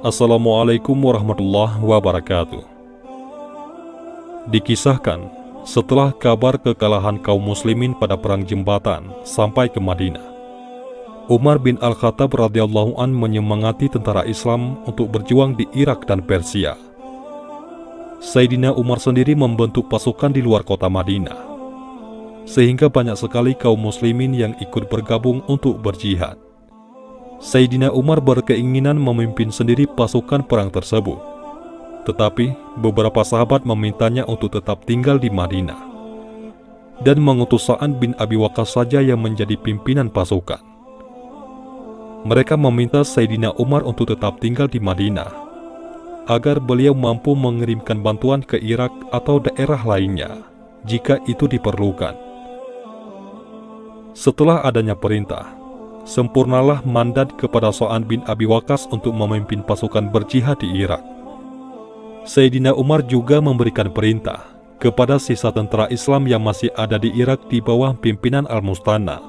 Assalamualaikum warahmatullahi wabarakatuh. Dikisahkan, setelah kabar kekalahan kaum muslimin pada perang jembatan sampai ke Madinah, Umar bin Al-Khattab radhiyallahu an menyemangati tentara Islam untuk berjuang di Irak dan Persia. Sayyidina Umar sendiri membentuk pasukan di luar kota Madinah, sehingga banyak sekali kaum muslimin yang ikut bergabung untuk berjihad. Sayyidina Umar berkeinginan memimpin sendiri pasukan perang tersebut, tetapi beberapa sahabat memintanya untuk tetap tinggal di Madinah dan mengutus Sa'ad bin Abi Waqqas saja yang menjadi pimpinan pasukan. Mereka meminta Sayyidina Umar untuk tetap tinggal di Madinah agar beliau mampu mengirimkan bantuan ke Irak atau daerah lainnya jika itu diperlukan. Setelah adanya perintah, sempurnalah mandat kepada Sa'ad bin Abi Waqqas untuk memimpin pasukan berjihad di Irak. Sayyidina Umar juga memberikan perintah kepada sisa tentara Islam yang masih ada di Irak di bawah pimpinan Al-Mustanna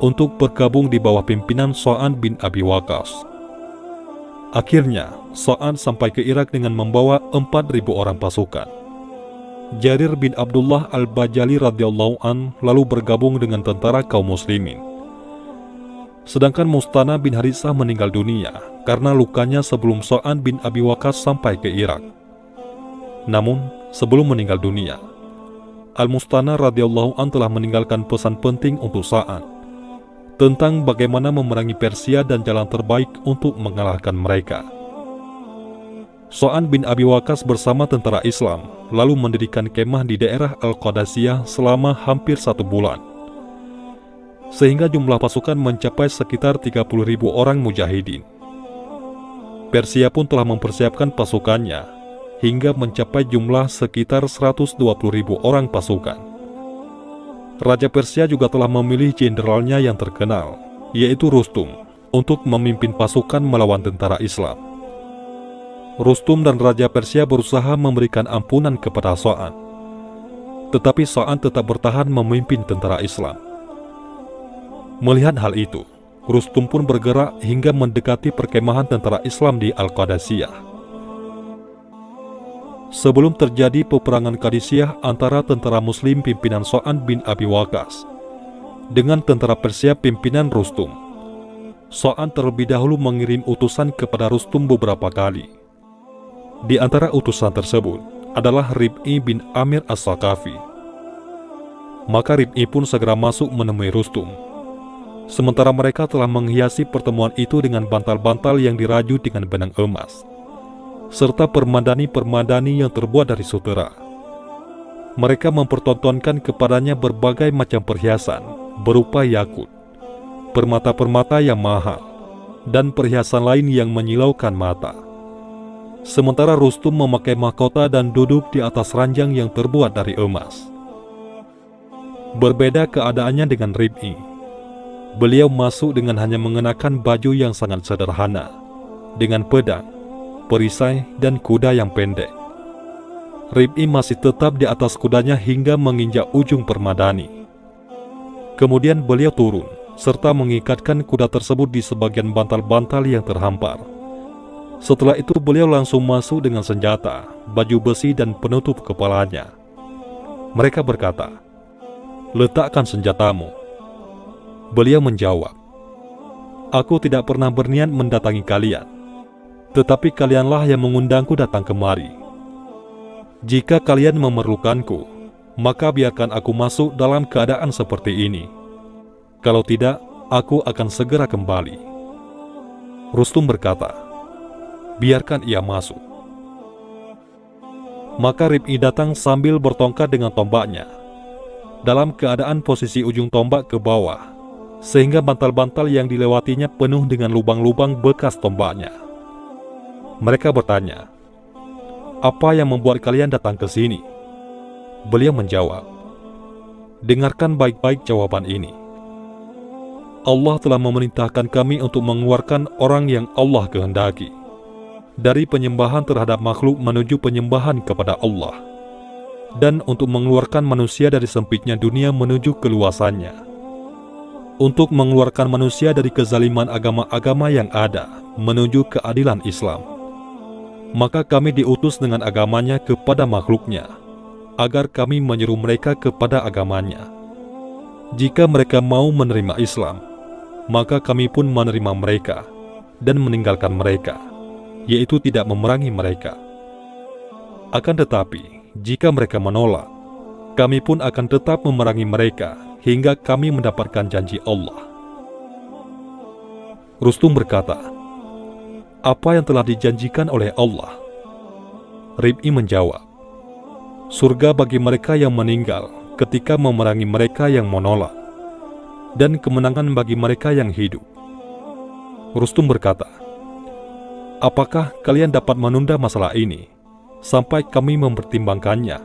untuk bergabung di bawah pimpinan Sa'ad bin Abi Waqqas. Akhirnya, Sa'ad sampai ke Irak dengan membawa 4.000 orang pasukan. Jarir bin Abdullah Al-Bajali radhiyallahu an lalu bergabung dengan tentara kaum muslimin. Sedangkan Mustanna bin Haritsah meninggal dunia karena lukanya sebelum Sa'ad bin Abi Waqqas sampai ke Irak. Namun, sebelum meninggal dunia, Al-Mustanna radhiyallahu an telah meninggalkan pesan penting untuk Sa'ad tentang bagaimana memerangi Persia dan jalan terbaik untuk mengalahkan mereka. Sa'ad bin Abi Waqqas bersama tentara Islam lalu mendirikan kemah di daerah Al-Qadasiyah selama hampir 1 bulan, sehingga jumlah pasukan mencapai sekitar 30.000 orang mujahidin. Persia pun telah mempersiapkan pasukannya hingga mencapai jumlah sekitar 120.000 orang pasukan. Raja Persia juga telah memilih jenderalnya yang terkenal, yaitu Rustum, untuk memimpin pasukan melawan tentara Islam. Rustum dan Raja Persia berusaha memberikan ampunan kepada Sa'ad, tetapi Sa'ad tetap bertahan memimpin tentara Islam. Melihat hal itu, Rustum pun bergerak hingga mendekati perkemahan tentara Islam di Al-Qadasiyah. Sebelum terjadi peperangan Qadisiyah antara tentara Muslim pimpinan Sa'ad bin Abi Waqqas dengan tentara Persia pimpinan Rustum, Sa'ad terlebih dahulu mengirim utusan kepada Rustum beberapa kali. Di antara utusan tersebut adalah Rib'i bin Amir As-Saqafi. Maka Rib'i pun segera masuk menemui Rustum. Sementara mereka telah menghiasi pertemuan itu dengan bantal-bantal yang dirajut dengan benang emas, serta permadani-permadani yang terbuat dari sutera. Mereka mempertontonkan kepadanya berbagai macam perhiasan berupa yakut, permata-permata yang mahal, dan perhiasan lain yang menyilaukan mata. Sementara Rustum memakai mahkota dan duduk di atas ranjang yang terbuat dari emas. Berbeda keadaannya dengan Rib'i. Beliau masuk dengan hanya mengenakan baju yang sangat sederhana, dengan pedang, perisai, dan kuda yang pendek. Rib'i masih tetap di atas kudanya hingga menginjak ujung permadani. Kemudian beliau turun, serta mengikatkan kuda tersebut di sebagian bantal-bantal yang terhampar. Setelah itu beliau langsung masuk dengan senjata, baju besi, dan penutup kepalanya. Mereka berkata, "Letakkan senjatamu." Beliau menjawab, "Aku tidak pernah berniat mendatangi kalian, tetapi kalianlah yang mengundangku datang kemari. Jika kalian memerlukanku, maka biarkan aku masuk dalam keadaan seperti ini. Kalau tidak, aku akan segera kembali." Rustum berkata, "Biarkan ia masuk." Maka Rib'i datang sambil bertongkat dengan tombaknya, dalam keadaan posisi ujung tombak ke bawah, sehingga bantal-bantal yang dilewatinya penuh dengan lubang-lubang bekas tombaknya. Mereka bertanya, "Apa yang membuat kalian datang ke sini?" Beliau menjawab, "Dengarkan baik-baik jawaban ini. Allah telah memerintahkan kami untuk mengeluarkan orang yang Allah kehendaki dari penyembahan terhadap makhluk menuju penyembahan kepada Allah, dan untuk mengeluarkan manusia dari sempitnya dunia menuju keluasannya, untuk mengeluarkan manusia dari kezaliman agama-agama yang ada menuju keadilan Islam. Maka kami diutus dengan agamanya kepada makhluknya, agar kami menyeru mereka kepada agamanya. Jika mereka mau menerima Islam, maka kami pun menerima mereka dan meninggalkan mereka, yaitu tidak memerangi mereka. Akan tetapi, jika mereka menolak, kami pun akan tetap memerangi mereka hingga kami mendapatkan janji Allah. Rustum berkata, "Apa yang telah dijanjikan oleh Allah?" Rib'i menjawab, "Surga bagi mereka yang meninggal ketika memerangi mereka yang menolak, dan kemenangan bagi mereka yang hidup." Rustum berkata, "Apakah kalian dapat menunda masalah ini sampai kami mempertimbangkannya?"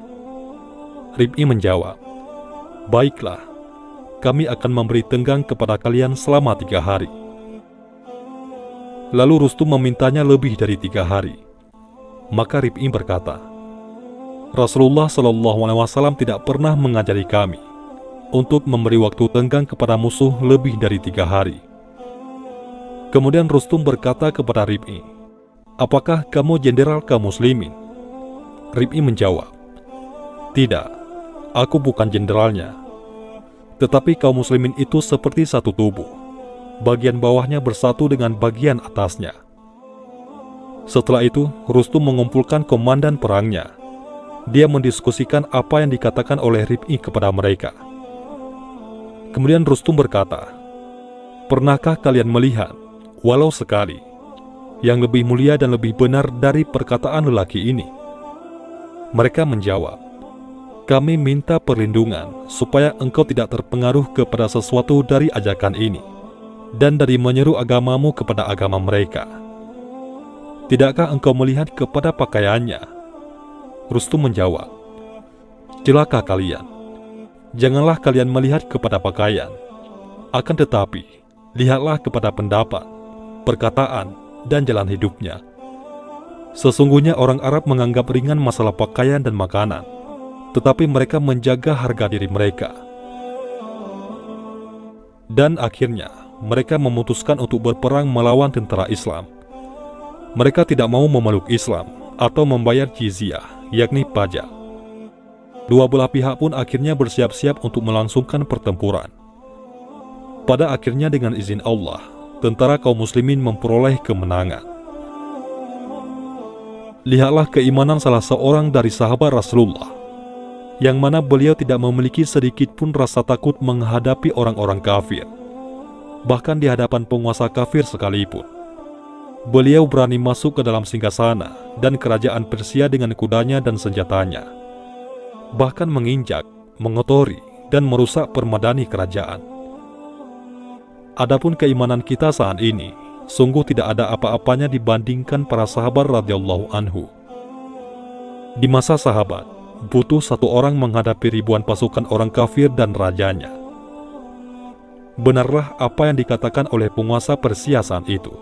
Rib'i menjawab, "Baiklah, kami akan memberi tenggang kepada kalian selama 3 hari. Lalu Rustum memintanya lebih dari 3 hari. Maka Rib'i berkata, "Rasulullah SAW tidak pernah mengajari kami untuk memberi waktu tenggang kepada musuh lebih dari 3 hari. Kemudian Rustum berkata kepada Rib'i, "Apakah kamu jenderal kaum muslimin?" Rib'i menjawab, "Tidak, aku bukan jenderalnya. Tetapi kaum muslimin itu seperti satu tubuh. Bagian bawahnya bersatu dengan bagian atasnya." Setelah itu, Rustum mengumpulkan komandan perangnya. Dia mendiskusikan apa yang dikatakan oleh Rib'i kepada mereka. Kemudian Rustum berkata, "Pernahkah kalian melihat, walau sekali, yang lebih mulia dan lebih benar dari perkataan lelaki ini?" Mereka menjawab, "Kami minta perlindungan supaya engkau tidak terpengaruh kepada sesuatu dari ajakan ini, dan dari menyeru agamamu kepada agama mereka. Tidakkah engkau melihat kepada pakaiannya?" Rustum menjawab, "Celaka kalian. Janganlah kalian melihat kepada pakaian. Akan tetapi, lihatlah kepada pendapat, perkataan, dan jalan hidupnya. Sesungguhnya orang Arab menganggap ringan masalah pakaian dan makanan, tetapi mereka menjaga harga diri mereka. Dan akhirnya, mereka memutuskan untuk berperang melawan tentara Islam. Mereka tidak mau memeluk Islam atau membayar jizyah, yakni pajak. Dua belah pihak pun akhirnya bersiap-siap untuk melangsungkan pertempuran. Pada akhirnya dengan izin Allah, tentara kaum muslimin memperoleh kemenangan. Lihatlah keimanan salah seorang dari sahabat Rasulullah, yang mana beliau tidak memiliki sedikit pun rasa takut menghadapi orang-orang kafir, bahkan di hadapan penguasa kafir sekalipun. Beliau berani masuk ke dalam singgasana dan kerajaan Persia dengan kudanya dan senjatanya, bahkan menginjak, mengotori, dan merusak permadani kerajaan. Adapun keimanan kita saat ini, sungguh tidak ada apa-apanya dibandingkan para sahabat radhiyallahu anhu. Di masa sahabat, butuh satu orang menghadapi ribuan pasukan orang kafir dan rajanya. Benarlah apa yang dikatakan oleh penguasa Persia saat itu.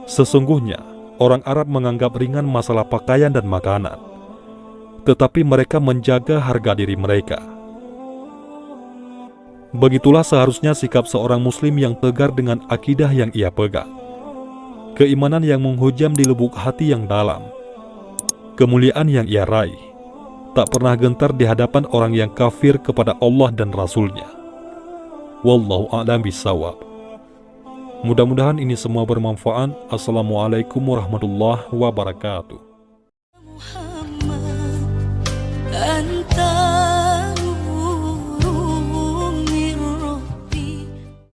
Sesungguhnya, orang Arab menganggap ringan masalah pakaian dan makanan, tetapi mereka menjaga harga diri mereka. Begitulah seharusnya sikap seorang muslim yang tegar dengan akidah yang ia pegang, keimanan yang menghujam di lubuk hati yang dalam, kemuliaan yang ia raih, tak pernah gentar di hadapan orang yang kafir kepada Allah dan Rasul-Nya. Wallahu a'lam bishawab. Mudah-mudahan ini semua bermanfaat. Assalamualaikum warahmatullahi wabarakatuh.